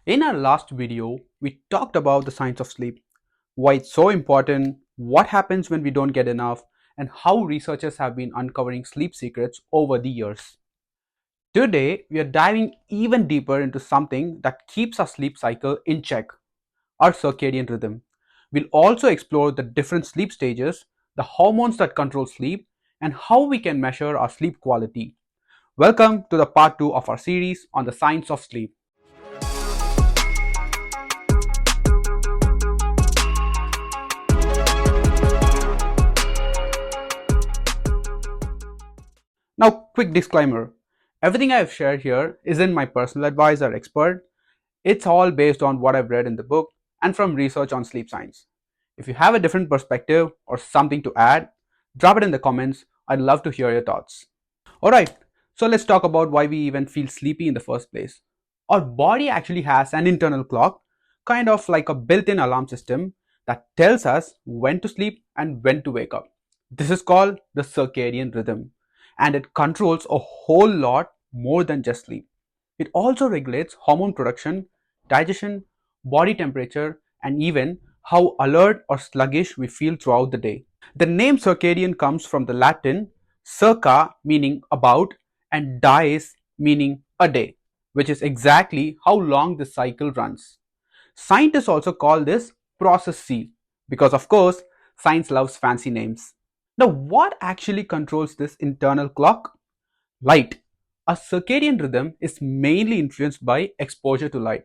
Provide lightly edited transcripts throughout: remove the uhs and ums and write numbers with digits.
In our last video, we talked about the science of sleep, why it's so important, what happens when we don't get enough, and how researchers have been uncovering sleep secrets over the years. Today, we are diving even deeper into something that keeps our sleep cycle in check, our circadian rhythm. We'll also explore the different sleep stages, the hormones that control sleep, and how we can measure our sleep quality. Welcome to the part 2 of our series on the science of sleep. Now, quick disclaimer, everything I have shared here isn't my personal advice or expert. It's all based on what I've read in the book and from research on sleep science. If you have a different perspective or something to add, drop it in the comments. I'd love to hear your thoughts. Alright, so let's talk about why we even feel sleepy in the first place. Our body actually has an internal clock, kind of like a built in alarm system that tells us when to sleep and when to wake up. This is called the circadian rhythm, and it controls a whole lot more than just sleep. It also regulates hormone production, digestion, body temperature, and even how alert or sluggish we feel throughout the day. The name circadian comes from the Latin circa, meaning about, and dies, meaning a day, which is exactly how long the cycle runs. Scientists also call this process C because, of course, science loves fancy names. Now, what actually controls this internal clock? Light. A circadian rhythm is mainly influenced by exposure to light,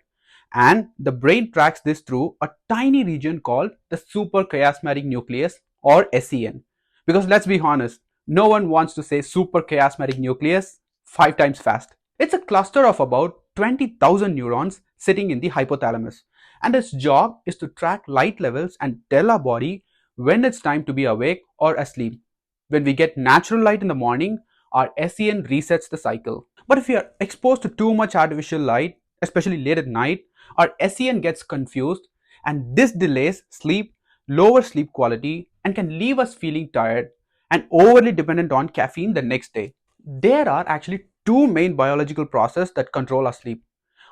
and the brain tracks this through a tiny region called the suprachiasmatic nucleus, or SEN. Because let's be honest, no one wants to say suprachiasmatic nucleus 5 times fast. It's a cluster of about 20,000 neurons sitting in the hypothalamus, and its job is to track light levels and tell our body when it's time to be awake or asleep. When we get natural light in the morning, our SEN resets the cycle. But if we are exposed to too much artificial light, especially late at night, our SEN gets confused, and this delays sleep, lowers sleep quality, and can leave us feeling tired and overly dependent on caffeine the next day. There are actually two main biological processes that control our sleep: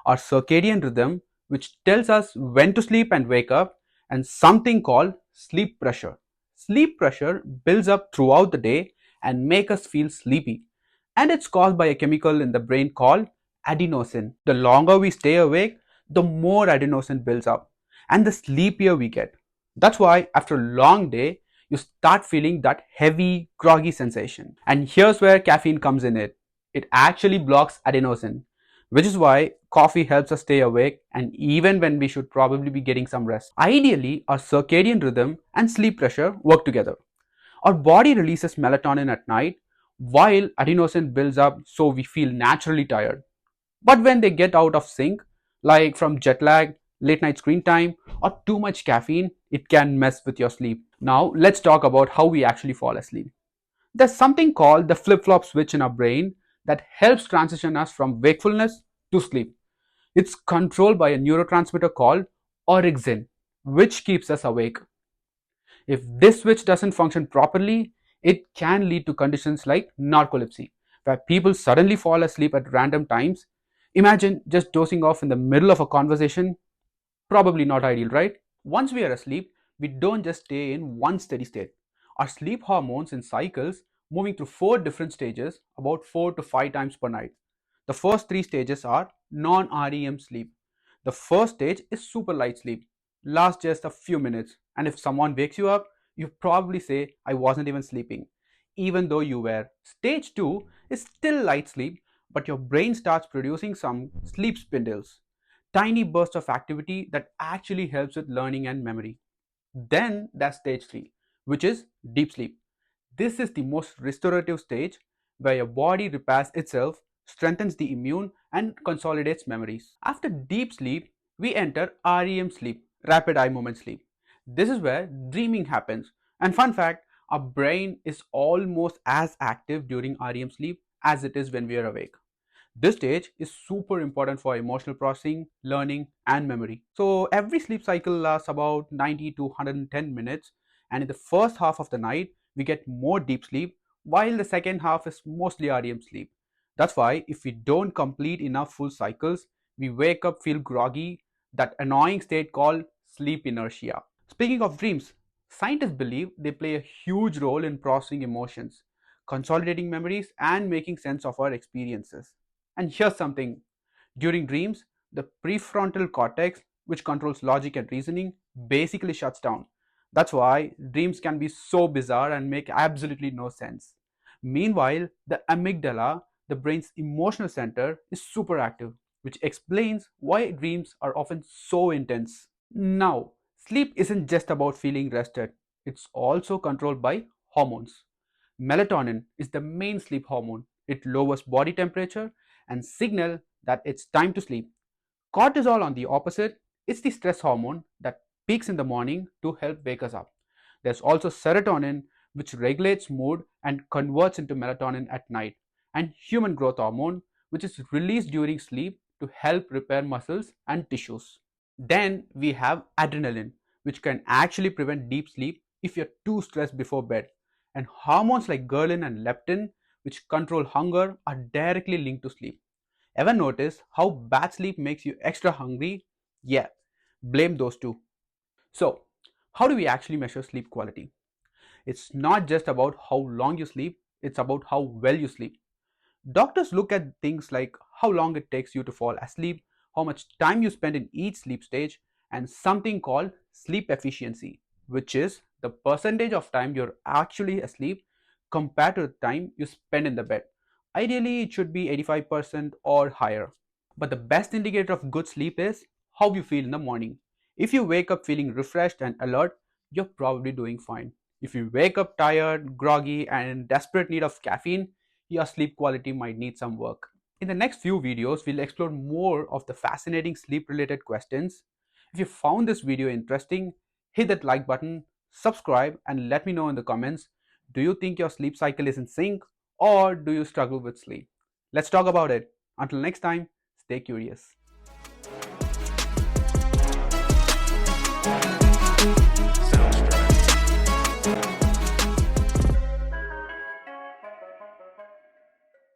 our circadian rhythm, which tells us when to sleep and wake up, and something called sleep pressure. Sleep pressure builds up throughout the day and make us feel sleepy, and it's caused by a chemical in the brain called adenosine. The longer we stay awake, the more adenosine builds up and the sleepier we get. That's why after a long day, you start feeling that heavy, groggy sensation. And here's where caffeine comes in it. It actually blocks adenosine, which is why coffee helps us stay awake and even when we should probably be getting some rest. Ideally, our circadian rhythm and sleep pressure work together. Our body releases melatonin at night while adenosine builds up, so we feel naturally tired. But when they get out of sync, like from jet lag, late night screen time, or too much caffeine, it can mess with your sleep. Now, let's talk about how we actually fall asleep. There's something called the flip flop switch in our brain that helps transition us from wakefulness to sleep. It's controlled by a neurotransmitter called orexin, which keeps us awake. If this switch doesn't function properly, it can lead to conditions like narcolepsy, where people suddenly fall asleep at random times. Imagine just dozing off in the middle of a conversation. Probably not ideal, right? Once we are asleep, we don't just stay in one steady state. Our sleep hormones in cycles moving through 4 different stages about 4 to 5 times per night. The first 3 stages are non-REM sleep. The first stage is super light sleep, lasts just a few minutes, and if someone wakes you up, you probably say, I wasn't even sleeping, even though you were. Stage 2 is still light sleep, but your brain starts producing some sleep spindles, tiny bursts of activity that actually helps with learning and memory. Then there's stage 3, which is deep sleep. This is the most restorative stage where your body repairs itself, strengthens the immune, and consolidates memories. After deep sleep, we enter REM sleep, rapid eye movement sleep. This is where dreaming happens. And fun fact, our brain is almost as active during REM sleep as it is when we are awake. This stage is super important for emotional processing, learning, and memory. So every sleep cycle lasts about 90 to 110 minutes, and in the first half of the night, we get more deep sleep, while the second half is mostly REM sleep. That's why if we don't complete enough full cycles, We wake up, feel groggy, that annoying state called sleep inertia. Speaking of dreams, scientists believe they play a huge role in processing emotions, consolidating memories, and making sense of our experiences. And here's something: during dreams, the prefrontal cortex, which controls logic and reasoning, basically shuts down. That's why dreams can be so bizarre and make absolutely no sense. Meanwhile, the amygdala, the brain's emotional center, is super active, which explains why dreams are often so intense. Now, sleep isn't just about feeling rested, it's also controlled by hormones. Melatonin is the main sleep hormone. It lowers body temperature and signal that it's time to sleep. Cortisol, on the opposite, is the stress hormone that peaks in the morning to help wake us up. There's also serotonin, which regulates mood and converts into melatonin at night, and human growth hormone, which is released during sleep to help repair muscles and tissues. Then we have adrenaline, which can actually prevent deep sleep if you're too stressed before bed. And hormones like ghrelin and leptin, which control hunger, are directly linked to sleep. Ever notice how bad sleep makes you extra hungry? Yeah, blame those two. So, how do we actually measure sleep quality? It's not just about how long you sleep, it's about how well you sleep. Doctors look at things like how long it takes you to fall asleep, how much time you spend in each sleep stage, and something called sleep efficiency, which is the percentage of time you're actually asleep compared to the time you spend in the bed. Ideally, it should be 85% or higher. But the best indicator of good sleep is how you feel in the morning. If you wake up feeling refreshed and alert, you're probably doing fine. If you wake up tired, groggy, and in desperate need of caffeine, your sleep quality might need some work. In the next few videos, we'll explore more of the fascinating sleep related questions. If you found this video interesting, hit that like button, subscribe, and let me know in the comments, do you think your sleep cycle is in sync or do you struggle with sleep? Let's talk about it. Until next time, stay curious.